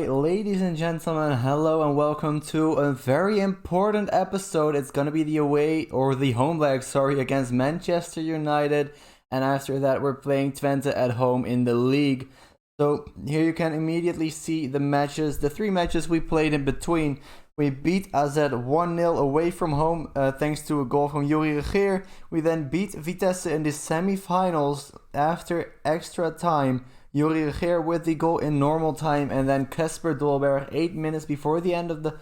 Alright, ladies and gentlemen, hello and welcome to a very important episode. It's gonna be the away, or the home leg, against Manchester United. And after that, we're playing Twente at home in the league. So here you can immediately see the matches, the three matches we played in between. We beat AZ 1-0 away from home thanks to a goal from Yuri Regeer. We then beat Vitesse in the semi-finals after extra time. Yuri Regeer with the goal in normal time, and then Kasper Dolberg 8 minutes before the end of the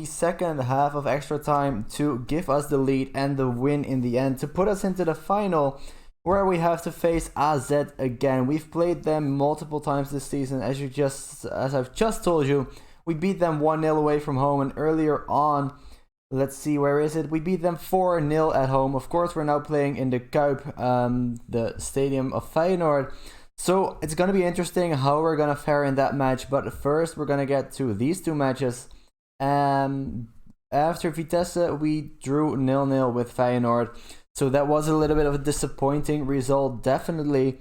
second half of extra time to give us the lead and the win in the end to put us into the final, where we have to face AZ again. We've played them multiple times this season, as I've just told you. We beat them 1-0 away from home, and earlier on, let's see, where is it? We beat them 4-0 at home. Of course, we're now playing in the Kuip, the stadium of Feyenoord. So it's going to be interesting how we're going to fare in that match. But first, we're going to get to these two matches. After Vitesse, we drew 0-0 with Feyenoord. So that was a little bit of a disappointing result, definitely.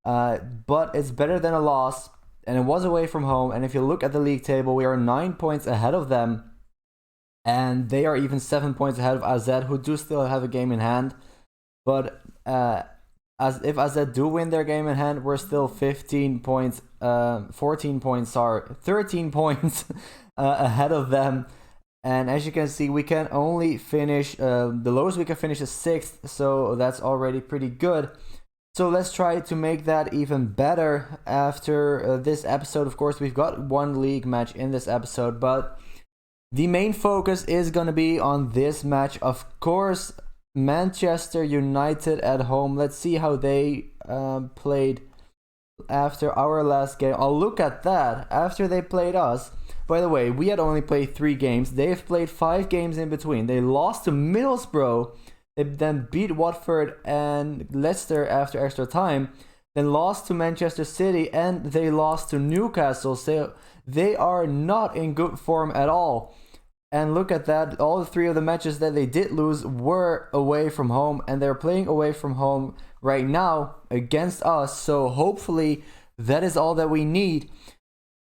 But it's better than a loss. And it was away from home. And if you look at the league table, we are 9 points ahead of them. And they are even 7 points ahead of AZ, who do still have a game in hand. But if AZ do win their game in hand, we're still 13 points ahead of them. And as you can see, we can only finish, the lowest we can finish is 6th, so that's already pretty good. So let's try to make that even better after this episode. Of course, we've got one league match in this episode, but the main focus is going to be on this match. Of course, Manchester United at home. Let's see how they played after our last game. I'll look at that after they played us. By the way, we had only played 3 games. They've played 5 games in between. They lost to Middlesbrough. They then beat Watford and Leicester after extra time. Then lost to Manchester City, and they lost to Newcastle. So they are not in good form at all. And look at that, all 3 of the matches that they did lose were away from home, and they're playing away from home right now against us. So hopefully that is all that we need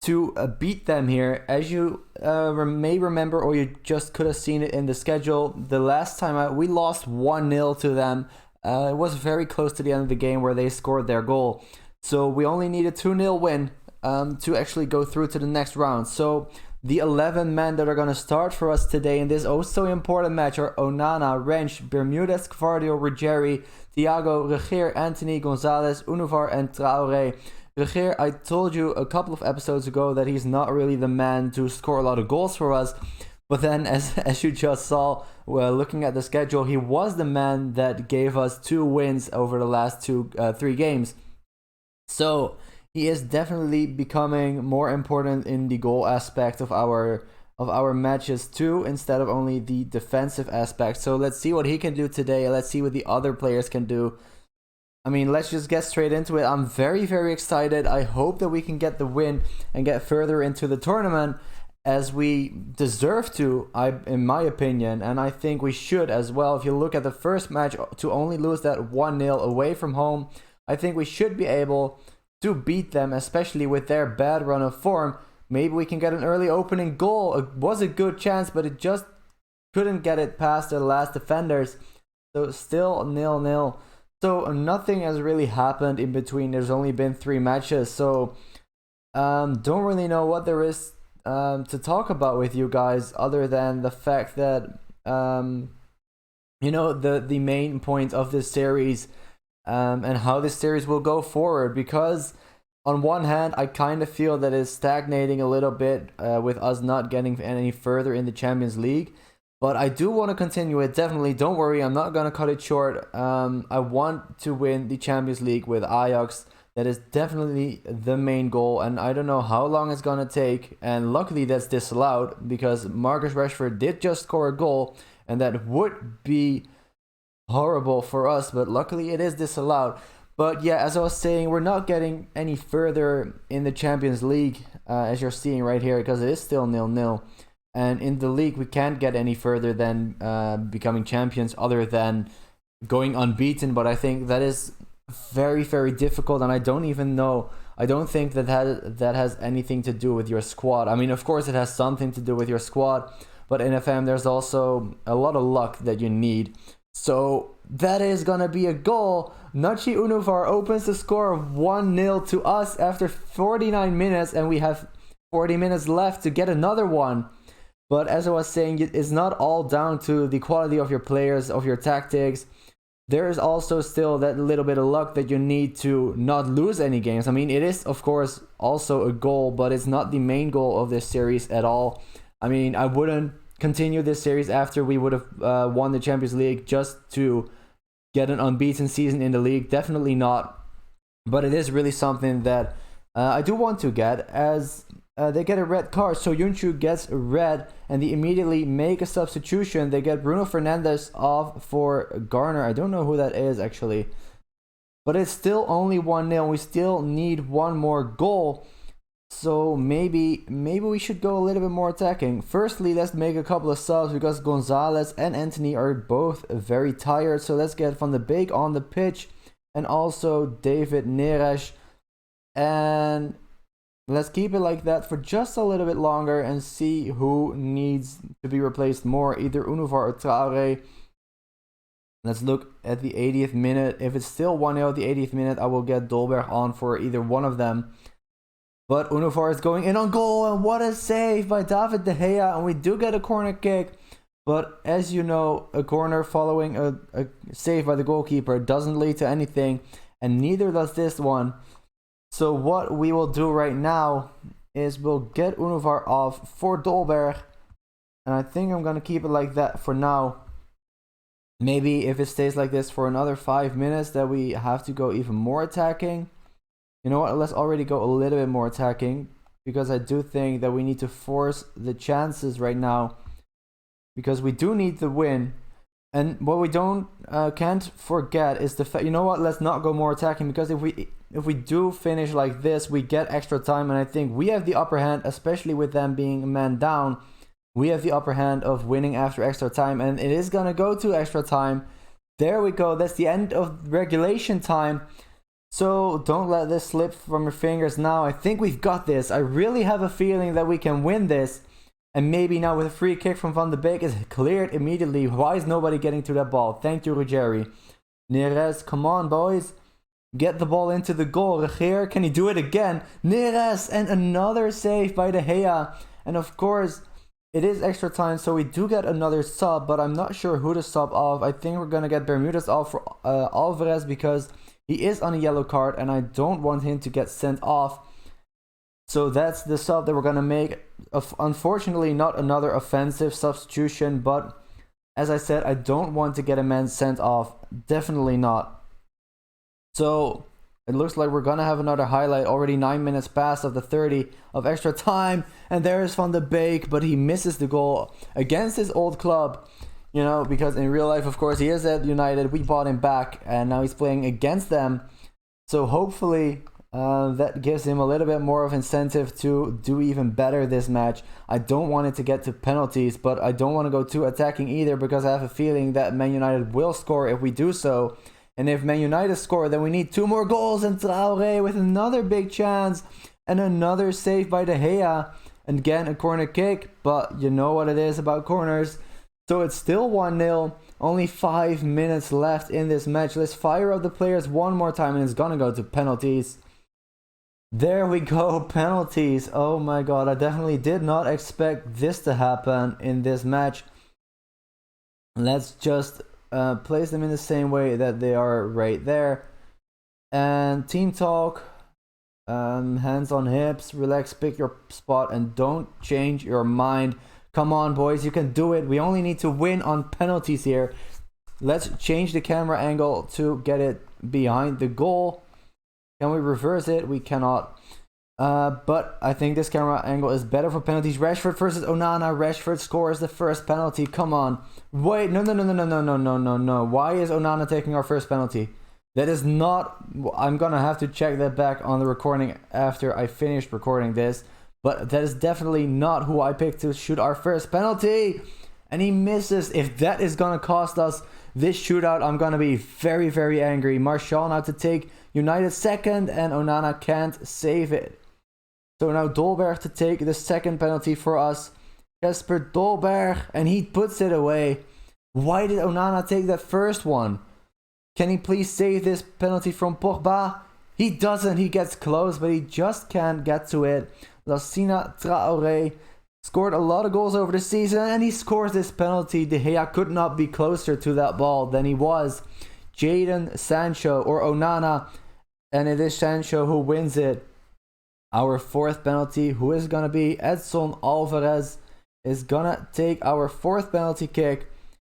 to beat them here. As you may remember, or you just could have seen it in the schedule, the last time out we lost 1-0 to them. It was very close to the end of the game where they scored their goal. So we only need a 2-0 win to actually go through to the next round. So the 11 men that are going to start for us today in this so important match are Onana, Rensch, Bermudez, Gvardiol, Ruggieri, Thiago, Regeer, Anthony, Gonzalez, Univar, and Traoré. Regeer, I told you a couple of episodes ago that he's not really the man to score a lot of goals for us. But then, as you just saw, looking at the schedule, he was the man that gave us 2 wins over the last 3 games. So he is definitely becoming more important in the goal aspect of our matches too, instead of only the defensive aspect. So let's see what he can do today. Let's see what the other players can do. I mean, let's just get straight into it. I'm very, very excited. I hope that we can get the win and get further into the tournament, as we deserve to, in my opinion, and I think we should as well. If you look at the first match, to only lose that 1-0 away from home, I think we should be able to beat them, especially with their bad run of form. Maybe we can get an early opening goal. It was a good chance, but it just couldn't get it past the last defenders. So still 0-0. So nothing has really happened in between. There's only been 3 matches. So don't really know what there is to talk about with you guys, other than the fact that the main point of this series, and how this series will go forward. Because on one hand, I kind of feel that it's stagnating a little bit with us not getting any further in the Champions League. But I do want to continue it, definitely. Don't worry, I'm not going to cut it short. I want to win the Champions League with Ajax. That is definitely the main goal, and I don't know how long it's going to take. And luckily that's disallowed, because Marcus Rashford did just score a goal, and that would be horrible for us, but luckily it is disallowed. But yeah, as I was saying, we're not getting any further in the Champions League, as you're seeing right here, because it is still 0-0. And in the league, we can't get any further than becoming champions, other than going unbeaten. But I think that is very, very difficult, and I don't even know I don't think that has anything to do with your squad. I mean, of course it has something to do with your squad, but in FM there's also a lot of luck that you need. So that is gonna be a goal. Nachi Unuvar opens the score 1-0 to us after 49 minutes, and we have 40 minutes left to get another one. But as I was saying, it's not all down to the quality of your players, of your tactics. There is also still that little bit of luck that you need to not lose any games. I mean, it is of course also a goal, but it's not the main goal of this series at all. I mean, I wouldn't continue this series after we would have won the Champions League just to get an unbeaten season in the league. Definitely not. But it is really something that I do want to get, as they get a red card. So Yunchu gets red, and they immediately make a substitution. They get Bruno Fernandes off for Garner. I don't know who that is actually. But it's still only 1-0. We still need one more goal. So maybe we should go a little bit more attacking. Firstly, let's make a couple of subs because Gonzalez and Anthony are both very tired. So let's get Van de Beek on the pitch, and also David Neres. And let's keep it like that for just a little bit longer and see who needs to be replaced more, either Unuvar or Traore. Let's look at the 80th minute. If it's still 1-0 at the 80th minute, I will get Dolberg on for either one of them. But Unuvar is going in on goal, and what a save by David De Gea, and we do get a corner kick. But as you know, a corner following a save by the goalkeeper doesn't lead to anything, and neither does this one. So what we will do right now is we'll get Unuvar off for Dolberg, and I think I'm going to keep it like that for now. Maybe if it stays like this for another 5 minutes, that we have to go even more attacking. You know what, let's already go a little bit more attacking, because I do think that we need to force the chances right now, because we do need the win. And what we can't forget is the fact, you know what, let's not go more attacking, because if we do finish like this, we get extra time, and I think we have the upper hand, especially with them being a man down. We have the upper hand of winning after extra time, and it is gonna go to extra time. There we go, that's the end of regulation time. So don't let this slip from your fingers now. I think we've got this. I really have a feeling that we can win this. And maybe now with a free kick from Van de Beek is cleared immediately. Why is nobody getting to that ball? Thank you, Ruggieri. Neres, come on, boys. Get the ball into the goal. Regeer, can he do it again? Neres, and another save by De Gea. And of course, it is extra time, so we do get another sub, but I'm not sure who to sub off. I think we're going to get Bermudez off for Alvarez, because he is on a yellow card, and I don't want him to get sent off. So that's the sub that we're going to make. Unfortunately, not another offensive substitution, but as I said, I don't want to get a man sent off. Definitely not. So it looks like we're going to have another highlight. Already 9 minutes past of the 30 of extra time. And there's Van de Beek, but he misses the goal against his old club. You know, because in real life, of course, he is at United. We bought him back, and now he's playing against them. So hopefully that gives him a little bit more of incentive to do even better this match. I don't want it to get to penalties, but I don't want to go too attacking either, because I have a feeling that Man United will score if we do so. And if Man United score, then we need 2 more goals, and Traoré with another big chance and another save by De Gea. And again, a corner kick, but you know what it is about corners. So it's still 1-0, only 5 minutes left in this match. Let's fire up the players one more time, and it's gonna go to penalties. There we go, penalties. Oh my god, I definitely did not expect this to happen in this match. Let's just place them in the same way that they are right there. And team talk, hands on hips, relax, pick your spot, and don't change your mind. Come on, boys, you can do it. We only need to win on penalties here. Let's change the camera angle to get it behind the goal. Can we reverse it? We cannot. But I think this camera angle is better for penalties. Rashford versus Onana. Rashford scores the first penalty. Come on. Wait, no. Why is Onana taking our first penalty? That is not... I'm gonna have to check that back on the recording after I finished recording this. But that is definitely not who I picked to shoot our first penalty. And he misses. If that is going to cost us this shootout, I'm gonna be very, very angry. Martial now to take United second, and Onana can't save it. So now Dolberg to take the second penalty for us. Jesper Dolberg, and he puts it away. Why did Onana take that first one? Can he please save this penalty from Pogba? He doesn't. He gets close, but he just can't get to it. Lassina Traoré scored a lot of goals over the season, and he scores this penalty. De Gea could not be closer to that ball than he was. Jadon Sancho, or Onana, and it is Sancho who wins it. Our fourth penalty, who is going to be Edson Alvarez, is going to take our fourth penalty kick.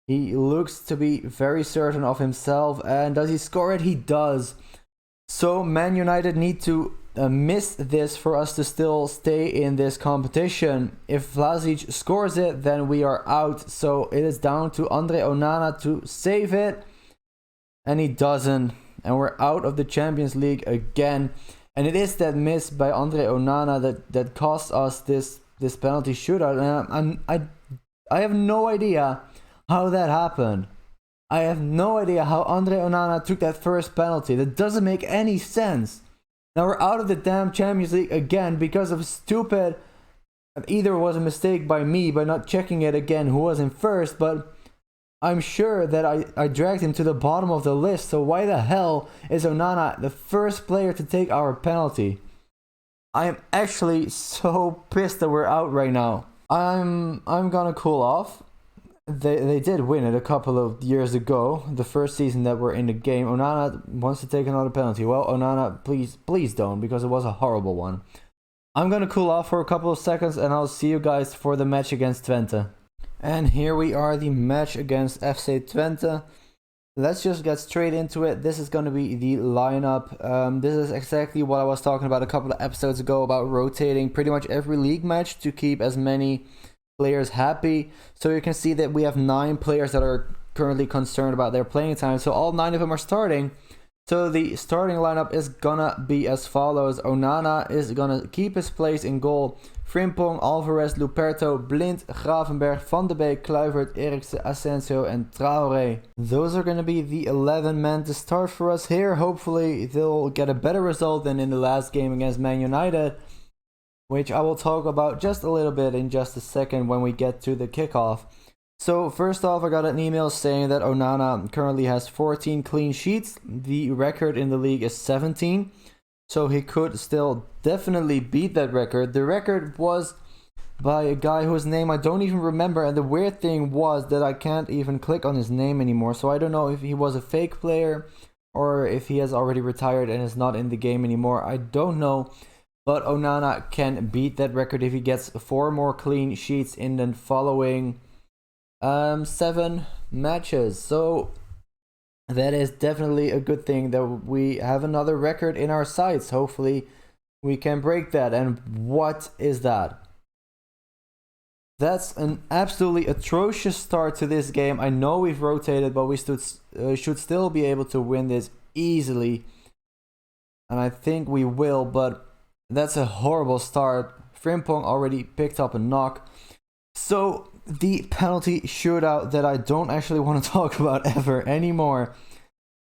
He looks to be very certain of himself, and does he score it? He does. So Man United need to miss this for us to still stay in this competition. If Vlasic scores it, then we are out. So it is down to Andre Onana to save it, and he doesn't, and we're out of the Champions League again. And it is that miss by Andre Onana that cost us this penalty shootout, and I have no idea how that happened. I have no idea how Andre Onana took that first penalty. That doesn't make any sense. Now we're out of the damn Champions League again because of stupid... Either it was a mistake by me by not checking it again who was in first, but I'm sure that I dragged him to the bottom of the list. So why the hell is Onana the first player to take our penalty? I am actually so pissed that we're out right now. I'm gonna cool off. They did win it a couple of years ago, the first season that we're in the game. Onana wants to take another penalty. Well, Onana, please don't, because it was a horrible one. I'm gonna cool off for a couple of seconds, and I'll see you guys for the match against Twente. And here we are, the match against FC Twente. Let's just get straight into it. This is gonna be the lineup. This is exactly what I was talking about a couple of episodes ago, about rotating pretty much every league match to keep as many players happy. So you can see that we have 9 players that are currently concerned about their playing time, so all 9 of them are starting. So the starting lineup is gonna be as follows. Onana is gonna keep his place in goal. Frimpong, Alvarez, Luperto, Blind, Gravenberg, Van de Beek, Kluivert, Eriksen, Asensio, and Traoré. Those are gonna be the 11 men to start for us here. Hopefully they'll get a better result than in the last game against Man United, which I will talk about just a little bit in just a second when we get to the kickoff. So first off, I got an email saying that Onana currently has 14 clean sheets. The record in the league is 17. So he could still definitely beat that record. The record was by a guy whose name I don't even remember, and the weird thing was that I can't even click on his name anymore. So I don't know if he was a fake player or if he has already retired and is not in the game anymore. I don't know. But Onana can beat that record if he gets 4 more clean sheets in the following 7 matches. So that is definitely a good thing that we have another record in our sights. Hopefully we can break that. And what is that? That's an absolutely atrocious start to this game. I know we've rotated, but we should still be able to win this easily. And I think we will, but that's a horrible start. Frimpong already picked up a knock. So the penalty shootout that I don't actually want to talk about ever anymore.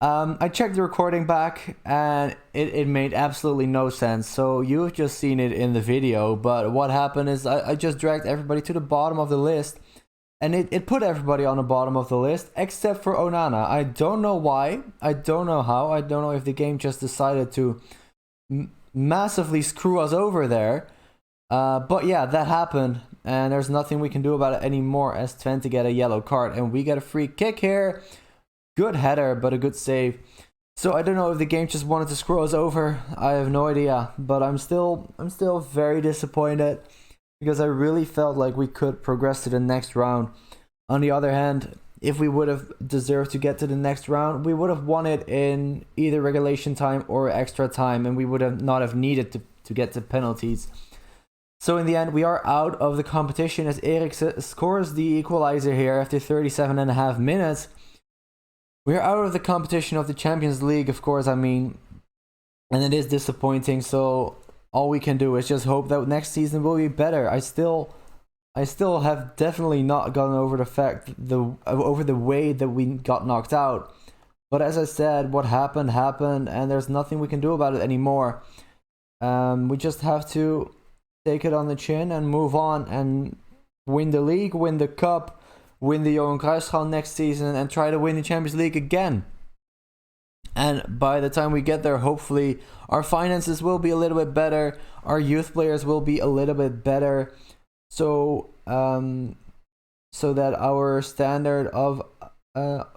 I checked the recording back, and it made absolutely no sense. So you've just seen it in the video, but what happened is I just dragged everybody to the bottom of the list, and it put everybody on the bottom of the list except for Onana. I don't know why. I don't know how. I don't know if the game just decided to massively screw us over there, but yeah, that happened, and there's nothing we can do about it anymore as Twente get a yellow card, and we get a free kick here. Good header, but a good save. So I don't know if the game just wanted to screw us over. I have no idea, but I'm still very disappointed because I really felt like we could progress to the next round. On the other hand, if we would have deserved to get to the next round, we would have won it in either regulation time or extra time, and we would have not have needed to get to penalties. So in the end, we are out of the competition as Eriksen scores the equalizer here after 37.5 minutes. We are out of the competition of the Champions League, of course, I mean, and it is disappointing, so all we can do is just hope that next season will be better. I still I still have definitely not gotten over the fact over the way that we got knocked out. But as I said, what happened happened, and there's nothing we can do about it anymore. We just have to take it on the chin and move on and win the league, win the cup, win the Johan Cruijffschaal next season, and try to win the Champions League again. And by the time we get there, hopefully our finances will be a little bit better, our youth players will be a little bit better, so that our standard of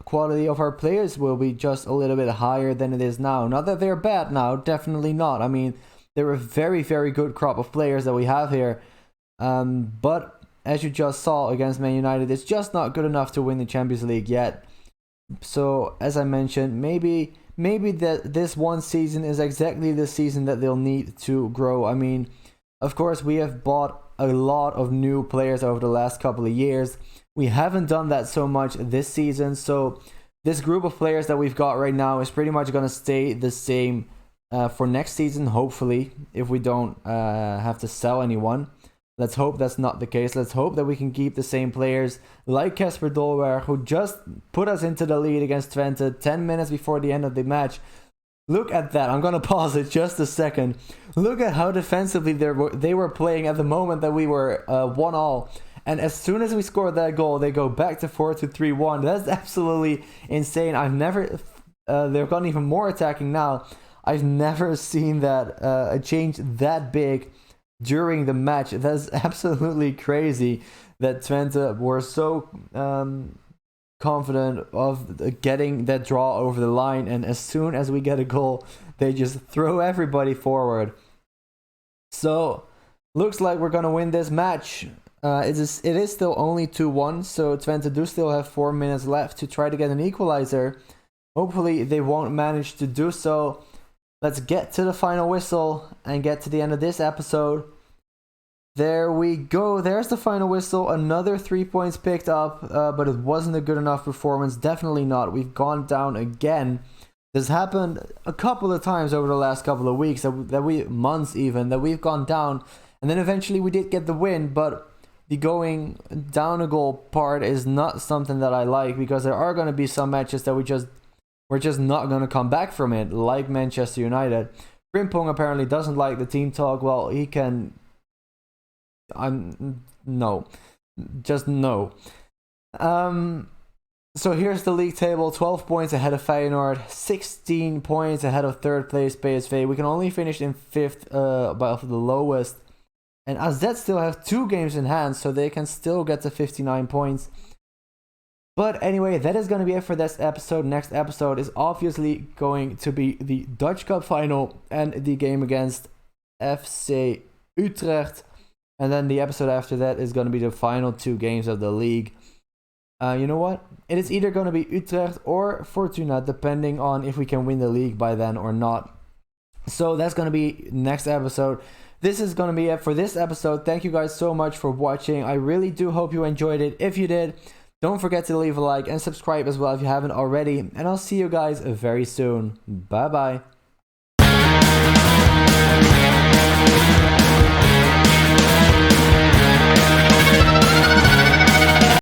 quality of our players will be just a little bit higher than it is now. Not that they're bad now, definitely not. I mean, they're a very, very good crop of players that we have here. But as you just saw against Man United, it's just not good enough to win the Champions League yet. So, as I mentioned, maybe that this one season is exactly the season that they'll need to grow. I mean, of course, we have bought a lot of new players over the last couple of years. We haven't done that so much this season, so this group of players that we've got right now is pretty much going to stay the same for next season, hopefully, if we don't have to sell anyone. Let's hope that's not the case. Let's hope that we can keep the same players like Kasper Dolberg, who just put us into the lead against Twente 10 minutes before the end of the match. Look at that. I'm going to pause it just a second. Look at how defensively they were playing at the moment that we were 1-1. And as soon as we scored that goal, they go back to 4-3-1. That's absolutely insane. They've gotten even more attacking now. I've never seen that a change that big during the match. That's absolutely crazy that Twente were so confident of getting that draw over the line, and as soon as we get a goal, they just throw everybody forward. So, looks like we're gonna win this match. It is still only 2-1, so Twente do still have 4 minutes left to try to get an equalizer. Hopefully they won't manage to do so. Let's get to the final whistle and get to the end of this episode. There we go. There's the final whistle. Another 3 points picked up, but it wasn't a good enough performance. Definitely not. We've gone down again. This happened a couple of times over the last couple of weeks, months even, that we've gone down. And then eventually we did get the win, but the going down a goal part is not something that I like, because there are going to be some matches that we're just not going to come back from it, like Manchester United. Frimpong apparently doesn't like the team talk. Well, he can... no. Just no. So here's the league table. 12 points ahead of Feyenoord. 16 points ahead of third place PSV. We can only finish in fifth by the lowest. And AZ still have 2 games in hand, so they can still get to 59 points. But anyway, that is going to be it for this episode. Next episode is obviously going to be the Dutch Cup final and the game against FC Utrecht. And then the episode after that is going to be the final 2 games of the league. You know what? It is either going to be Utrecht or Fortuna, depending on if we can win the league by then or not. So that's going to be next episode. This is going to be it for this episode. Thank you guys so much for watching. I really do hope you enjoyed it. If you did, don't forget to leave a like and subscribe as well if you haven't already. And I'll see you guys very soon. Bye bye.